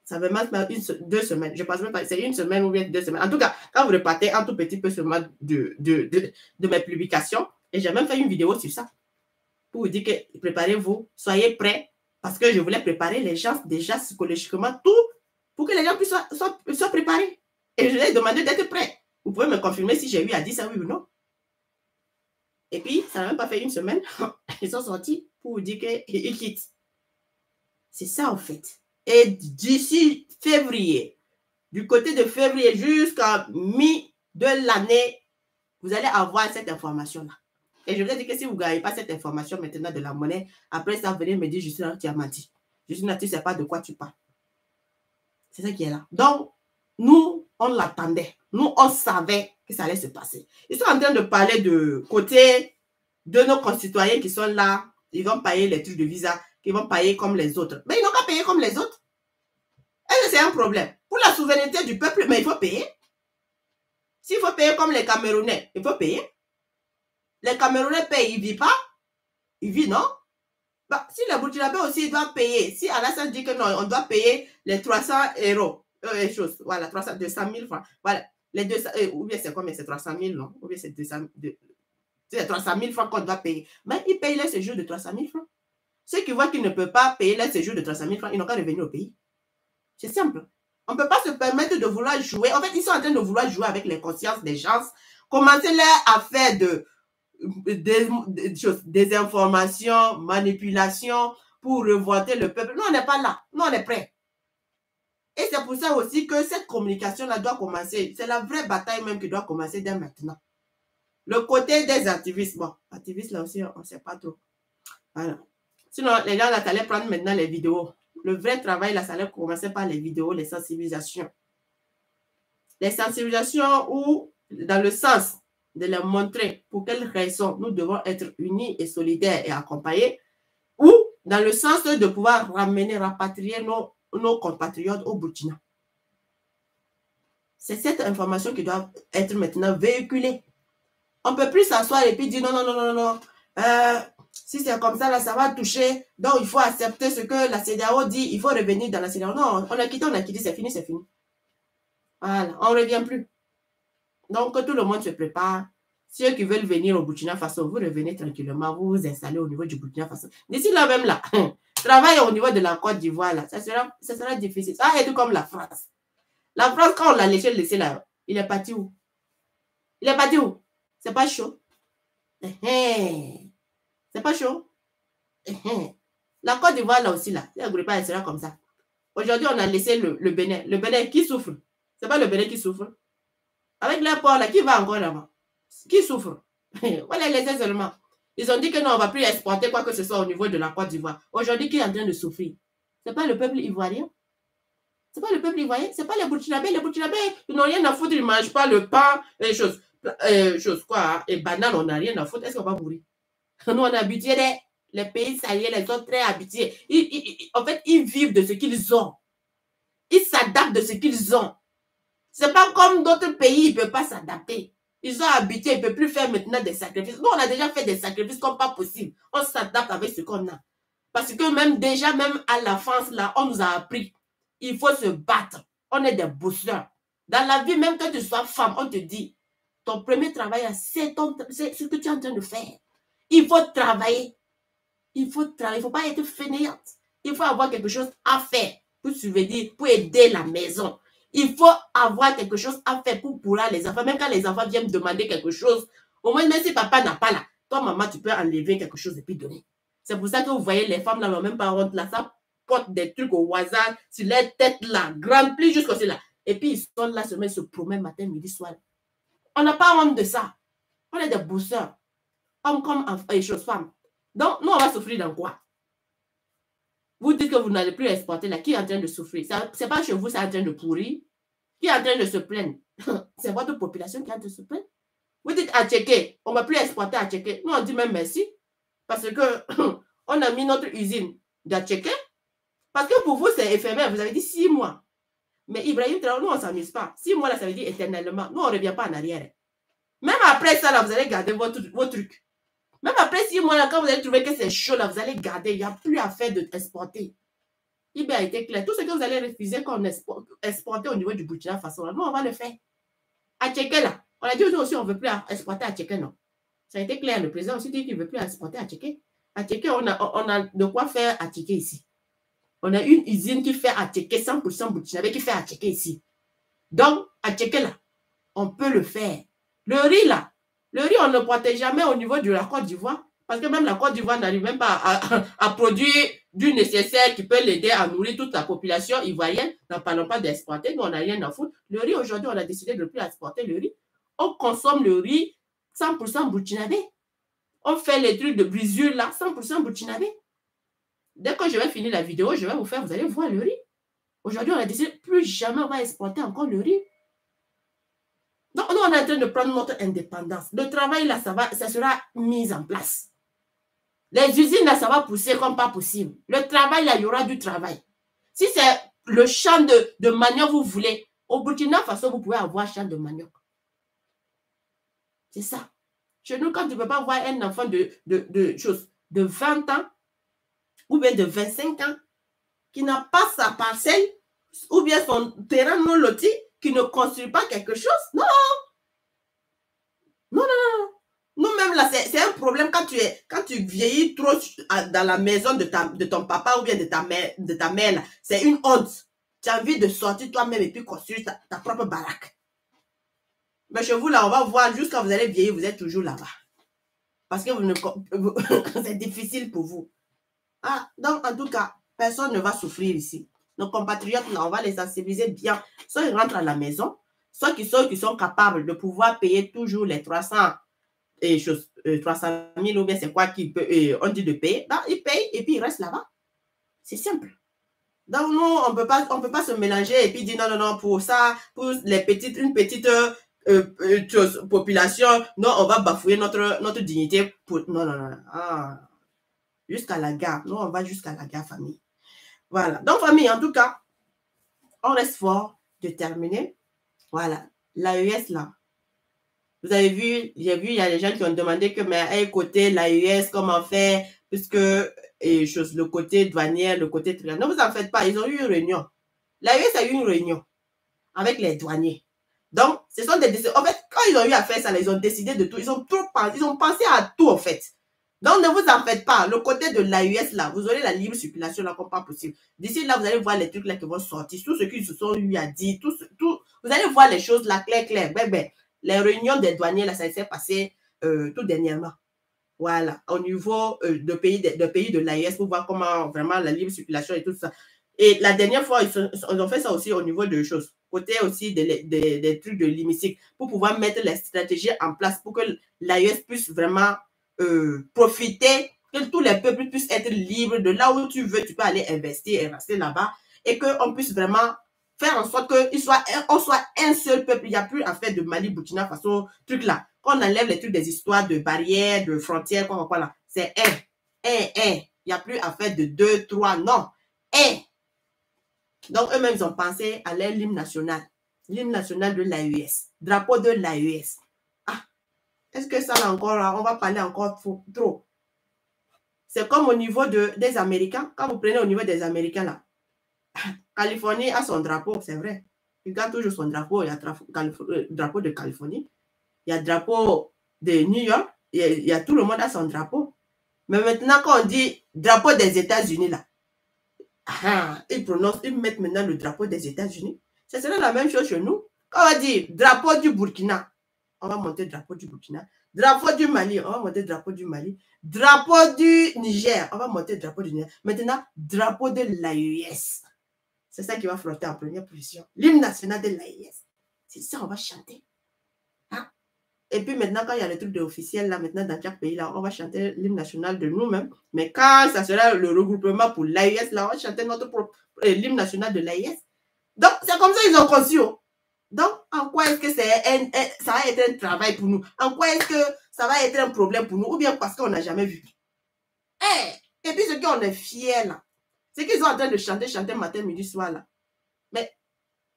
Speaker 1: Ça va même pas 2 semaines. Je pense même pas, c'est 1 semaine ou bien 2 semaines. En tout cas, quand vous repartez un tout petit peu seulement de mes publications, et j'ai même fait une vidéo sur ça, pour vous dire que préparez-vous, soyez prêts, parce que je voulais préparer les gens déjà psychologiquement, tout, pour que les gens puissent soient préparés. Et je leur ai demandé d'être prêts. Vous pouvez me confirmer si j'ai eu à dire ça, oui ou non. Et puis, ça n'a même pas fait 1 semaine, ils sont sortis pour vous dire qu'ils quittent. C'est ça, en fait. Et d'ici février, du côté de février jusqu'à mi de l'année, vous allez avoir cette information-là. Et je vous ai dit que si vous ne gagnez pas cette information maintenant de la monnaie, après ça, venez me dire, je suis là, tu as menti. Je suis là, tu ne sais pas de quoi tu parles. C'est ça qui est là. Donc, nous, on l'attendait. Nous, on savait que ça allait se passer. Ils sont en train de parler de côté de nos concitoyens qui sont là. Ils vont payer les trucs de visa, qui vont payer comme les autres. Mais ils n'ont pas payé comme les autres. Est-ce que c'est un problème? Pour la souveraineté du peuple, mais il faut payer. S'il faut payer comme les Camerounais, il faut payer. Les Camerounais payent, ils ne vivent pas. Ils vivent, non? Bah, si les Burkinabés aussi doivent payer, si Alassane dit que non, on doit payer les 300 €, voilà, 200 000 francs. Voilà, les 200, ou bien c'est combien? C'est 300 000, non? Ou bien c'est 300 000 francs qu'on doit payer. Mais ils payent leur séjour de 300 000 francs. Ceux qui voient qu'ils ne peuvent pas payer leur séjour de 300 000 francs, ils n'ont qu'à revenir au pays. C'est simple. On ne peut pas se permettre de vouloir jouer. En fait, ils sont en train de vouloir jouer avec les consciences des gens. Commencer leur affaire des informations, manipulation pour revolter le peuple. Nous, on n'est pas là. Nous, on est prêts. Et c'est pour ça aussi que cette communication-là doit commencer. C'est la vraie bataille même qui doit commencer dès maintenant. Le côté des activistes. Bon, activistes là aussi, on ne sait pas trop. Voilà. Sinon, les gens là, ça allait prendre maintenant les vidéos. Le vrai travail, là, ça allait commencer par les vidéos, les sensibilisations. Les sensibilisations où, dans le sens de leur montrer pour quelles raisons nous devons être unis et solidaires et accompagnés, ou dans le sens de pouvoir rapatrier nos compatriotes au Burkina. C'est cette information qui doit être maintenant véhiculée. On ne peut plus s'asseoir et puis dire non. Si c'est comme ça, là, ça va toucher. Donc, il faut accepter ce que la CEDEAO dit. Il faut revenir dans la CEDEAO. Non, on a quitté, c'est fini, c'est fini. Voilà, on ne revient plus. Donc, que tout le monde se prépare. Ceux qui veulent venir au Burkina Faso, vous revenez tranquillement, vous vous installez au niveau du Burkina Faso. D'ici là, même là, travailler au niveau de la Côte d'Ivoire, là, ça sera difficile. Ça va être comme la France. La France, quand on l'a laissé là, il est parti où? Il est parti où? C'est pas chaud. C'est pas chaud. La Côte d'Ivoire, là aussi, là, elle sera comme ça. Aujourd'hui, on a laissé le Bénin. Le Bénin, qui souffre? C'est pas le Bénin qui souffre. Avec l'apport, là, qui va encore là-bas? Qui souffre? On va les laisser seulement. Ils ont dit que non, on ne va plus exporter quoi que ce soit au niveau de la Côte d'Ivoire. Aujourd'hui, qui est en train de souffrir? Ce n'est pas le peuple ivoirien. Ce n'est pas le peuple ivoirien. Ce n'est pas les Burkinabés. Les Burkinabés, ils n'ont rien à foutre. Ils ne mangent pas le pain, et banane, on n'a rien à foutre. Est-ce qu'on va mourir? Nous, on est habitués, les pays sahéliens, les autres très habitués. En fait, ils vivent de ce qu'ils ont. Ils s'adaptent de ce qu'ils ont. Ce n'est pas comme d'autres pays, ils ne peuvent pas s'adapter. Ils sont habitués, ils ne peuvent plus faire maintenant des sacrifices. Nous, on a déjà fait des sacrifices comme pas possible. On s'adapte avec ce qu'on a. Parce que même à la France, là, on nous a appris. Il faut se battre. On est des bosseurs. Dans la vie, même quand tu sois femme, on te dit, ton premier travail, c'est ce que tu es en train de faire. Il faut travailler. Il ne faut pas être fainéante. Il faut avoir quelque chose à faire pour subvenir, pour aider la maison. Il faut avoir quelque chose à faire pour les enfants. Même quand les enfants viennent demander quelque chose, au moins même si papa n'a pas là, toi maman, tu peux enlever quelque chose et puis donner. C'est pour ça que vous voyez les femmes là, n'ont même pas honte là, ça porte des trucs au hasard sur leur tête là, remplis jusqu'au là. Et puis ils sont là seulement, ils se promènent matin, midi, soir. On n'a pas honte de ça. On est des bosseurs. Hommes comme femmes. Donc, nous, on va souffrir dans quoi? Vous dites que vous n'allez plus exporter là. Qui est en train de souffrir? Ce n'est pas chez vous, c'est en train de pourrir. Qui est en train de se plaindre? C'est votre population qui est en train de se plaindre. Vous dites à checker, on ne va plus exporter à checker. Nous, on dit même merci. Parce que on a mis notre usine à checker. Parce que pour vous, c'est éphémère. Vous avez dit 6 mois. Mais Ibrahim Traoré, nous, on ne s'amuse pas. 6 mois, là, ça veut dire éternellement. Nous, on ne revient pas en arrière. Même après ça, là, vous allez garder vos trucs. Même après 6 mois, là, quand vous allez trouver que c'est chaud, là, vous allez garder. Il n'y a plus à faire d'exporter. Il a été clair. Tout ce que vous allez refuser qu'on exporte au niveau du Burkina Faso, là, nous, on va le faire. À checker, là. On a dit nous aussi, on ne veut plus exporter à checker, non. Ça a été clair. Le président aussi dit qu'il ne veut plus exporter à checker. À checker, on a de quoi faire à checker ici. On a une usine qui fait à checker 100% burkinabé qui fait à checker ici. Donc, à checker, là, on peut le faire. Le riz, là, on ne protège jamais au niveau de la Côte d'Ivoire. Parce que même la Côte d'Ivoire n'arrive même pas à produire du nécessaire qui peut l'aider à nourrir toute la population ivoirienne. N'en parlons pas d'exporter, nous on n'a rien à foutre. Le riz, aujourd'hui, on a décidé de ne plus exporter le riz. On consomme le riz 100% burkinabé. On fait les trucs de brisure là, 100% burkinabé. Dès que je vais finir la vidéo, je vais vous faire, vous allez voir le riz. Aujourd'hui, on a décidé plus jamais on va exporter encore le riz. Donc, nous, on est en train de prendre notre indépendance. Le travail, là, ça sera mis en place. Les usines, là, ça va pousser comme pas possible. Le travail, là, il y aura du travail. Si c'est le champ de manioc, vous voulez, au Burkina Faso, vous pouvez avoir champ de manioc. C'est ça. Chez nous, quand tu ne peux pas voir un enfant de 20 ans ou bien de 25 ans qui n'a pas sa parcelle ou bien son terrain non loti, qui ne construit pas quelque chose, non. Non, non, non. Nous-mêmes, là, c'est un problème quand tu vieillis trop dans la maison de ton papa ou bien de ta mère, là. C'est une honte. Tu as envie de sortir toi-même et puis construire ta propre baraque. Mais chez vous, là, on va voir, juste quand vous allez vieillir, vous êtes toujours là-bas. Parce que c'est difficile pour vous. Ah, donc, en tout cas, personne ne va souffrir ici. Nos compatriotes, là, on va les sensibiliser bien. Soit ils rentrent à la maison, soit qui sont capables de pouvoir payer toujours les 300 000 ou bien c'est quoi on dit de payer. Ben, ils payent et puis ils restent là-bas. C'est simple. Donc, nous, on peut pas se mélanger et puis dire non, pour ça, pour une petite population, non, on va bafouer notre dignité. Non. Ah. Jusqu'à la gare. Nous, on va jusqu'à la gare, famille. Voilà. Donc, famille, en tout cas, on reste fort, déterminé. Voilà. L'AES, là. Vous avez vu, il y a des gens qui ont demandé que, mais à côté, l'AES, comment faire, puisque le côté douanier, le côté triangle. Ne vous en faites pas, ils ont eu une réunion. L'AES a eu une réunion avec les douaniers. Donc, ce sont des décisions. En fait, quand ils ont eu à faire ça, ils ont décidé de tout. Ils ont pensé à tout, en fait. Donc, ne vous en faites pas. Le côté de l'AES, là, vous aurez la libre circulation, là, comme pas possible. D'ici là, vous allez voir les trucs, là, qui vont sortir. Tout ce qu'ils se sont eu à dire, vous allez voir les choses, là, clair. Ben, les réunions des douaniers, là, ça s'est passé tout dernièrement. Voilà. Au niveau de pays de l'AES, pour voir comment, vraiment, la libre circulation et tout ça. Et la dernière fois, ils ont fait ça aussi au niveau de choses. Côté aussi des trucs de l'hémicycle, pour pouvoir mettre les stratégies en place pour que l'AES puisse vraiment profiter, que tous les peuples puissent être libres de là où tu veux, tu peux aller investir et rester là-bas et qu'on puisse vraiment faire en sorte qu'on soit un seul peuple. Il n'y a plus à faire de Mali, Burkina Faso, truc là. Qu'on enlève les trucs des histoires de barrières, de frontières, quoi là. C'est un. Il n'y a plus à faire de 2, 3, non. Un. Donc, eux-mêmes, ils ont pensé à leur hymne national. L'hymne national de l'AES. Drapeau de l'AES. Est-ce que ça, là encore, on va parler encore trop? C'est comme au niveau des Américains. Quand vous prenez au niveau des Américains, là, Californie a son drapeau, c'est vrai. Il garde toujours son drapeau. Il y a drapeau de Californie. Il y a drapeau de New York. Il y a tout le monde a son drapeau. Mais maintenant, quand on dit drapeau des États-Unis, là, Ils mettent maintenant le drapeau des États-Unis. Ce serait la même chose chez nous. Quand on va dire drapeau du Burkina, on va monter le drapeau du Burkina. Drapeau du Mali, on va monter le drapeau du Mali. Drapeau du Niger, on va monter le drapeau du Niger. Maintenant, drapeau de l'AES. C'est ça qui va flotter en première position. L'hymne national de l'AES. C'est ça, on va chanter. Hein? Et puis maintenant, quand il y a le truc officiel, là, maintenant, dans chaque pays, là, on va chanter l'hymne national de nous-mêmes. Mais quand ça sera le regroupement pour l'AES, là, on va chanter notre propre l'hymne national de l'AES. Donc, c'est comme ça qu'ils ont conçu. Donc, en quoi est-ce que ça va être un travail pour nous? En quoi est-ce que ça va être un problème pour nous? Ou bien parce qu'on n'a jamais vu? Et puis, ce qu'on est fiers, là, c'est qu'ils sont en train de chanter matin, midi, soir, là. Mais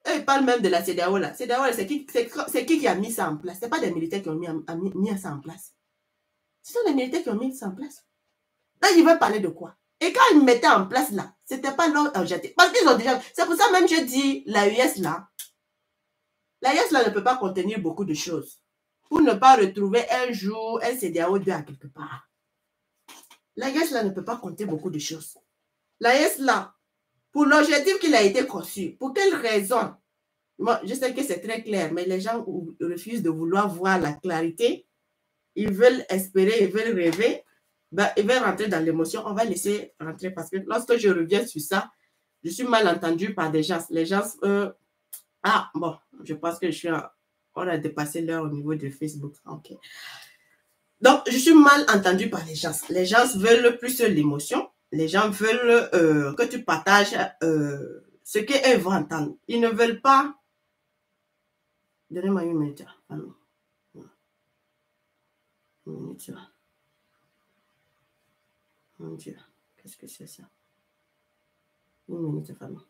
Speaker 1: eux, ils parlent même de la CEDEAO, là. CEDEAO, c'est qui a mis ça en place? Ce n'est pas des militaires qui ont mis ça en place. Ce sont des militaires qui ont mis ça en place. Là, ils veulent parler de quoi? Et quand ils mettaient en place, là, ce n'était pas leur objectif. Parce qu'ils ont déjà... C'est pour ça même je dis, l'AES, là, l'AES, là, ne peut pas contenir beaucoup de choses. Pour ne pas retrouver un jour un CEDEAO 2 à quelque part. L'AES, là, ne peut pas compter beaucoup de choses. L'AES, là, pour l'objectif qu'il a été conçu, pour quelle raison? Moi, je sais que c'est très clair, mais les gens refusent de vouloir voir la clarité. Ils veulent espérer, ils veulent rêver. Ben, ils veulent rentrer dans l'émotion. On va laisser rentrer parce que lorsque je reviens sur ça, je suis mal entendu par des gens. Les gens... bon, je pense que on a dépassé l'heure au niveau de Facebook. Ok. Donc, je suis mal entendu par les gens. Les gens veulent plus l'émotion. Les gens veulent que tu partages ce qu'ils vont entendre. Ils ne veulent pas... Donnez-moi une minute. Une minute. Mon Dieu, qu'est-ce que c'est ça? Une minute, famille.